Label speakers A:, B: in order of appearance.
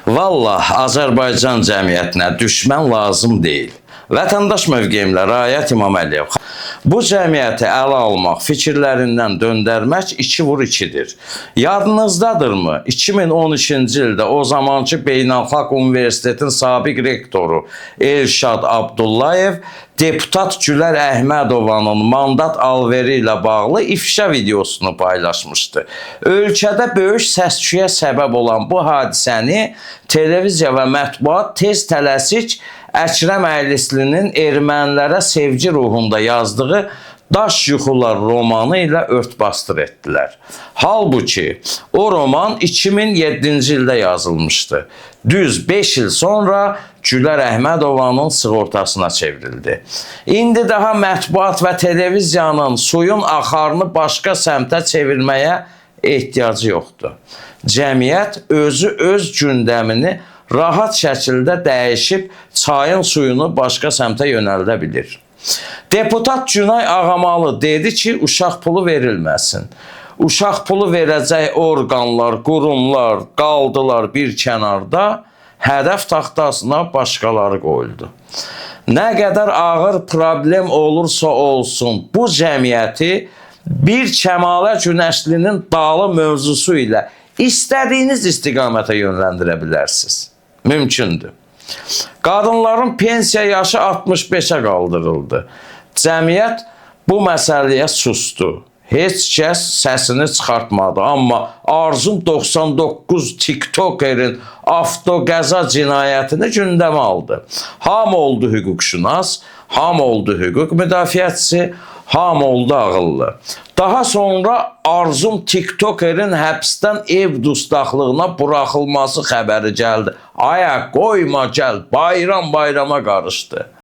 A: Vallah, Azərbaycan cəmiyyətinə düşmən lazım deyil. Vətəndaş mövqeyimlə Rayət İmam Əliyev. Bu cəmiyyəti ələ almaq, fikirlərindən döndərmək 2x2-dir. Yadınızdadırmı? 2013-cü ildə o zamanki Beynəlxalq Universitetin sabiq rektoru Elşad Abdullayev deputat Gülər Əhmədovanın mandat alveri ilə bağlı ifşa videosunu paylaşmışdı. Ölkədə böyük səs-küyə səbəb olan bu hadisəni televiziya və mətbuat tez tələsik Əkrəm Əylislinin ermənilərə sevgi ruhunda yazdığı Daş Yuxular romanı ilə örtbasdır etdilər. Halbuki o roman 2007-ci ildə yazılmışdı. Düz 5 il sonra Gülər Əhmədovanın sığortasına çevrildi. İndi daha mətbuat və televiziyanın suyun axarını başqa səmtə çevirməyə ehtiyacı yoxdur. Cəmiyyət özü öz gündəmini rahat şəkildə dəyişib çayın suyunu başqa səmtə yönəldə bilir. Deputat Günay Ağamalı dedi ki, uşaq pulu verilməsin. Uşaq pulu verəcək orqanlar, qurumlar qaldılar bir kənarda, hədəf taxtasına başqaları qoyuldu. Nə qədər ağır problem olursa olsun, bu cəmiyyəti bir Kəmalə Günəşlinin dalı mövzusu ilə istədiyiniz istiqamətə yönləndirə bilərsiniz. Mümkündür. Qadınların pensiya yaşı 65-ə qaldırıldı. Cəmiyyət bu məsələyə sustu. Heç kəs səsini çıxartmadı. Amma Arzum 99 TikTokerin avtoqəza cinayətini gündəmə aldı. Hamı oldu hüquqşünas, hamı oldu hüquq müdafiəçisi, hamı oldu ağıllı. Daha sonra Arzum TikTokerin həbsdən ev dustaqlığına buraxılması xəbəri gəldi. Aya qoyma gəl, bayram bayrama qarışdı.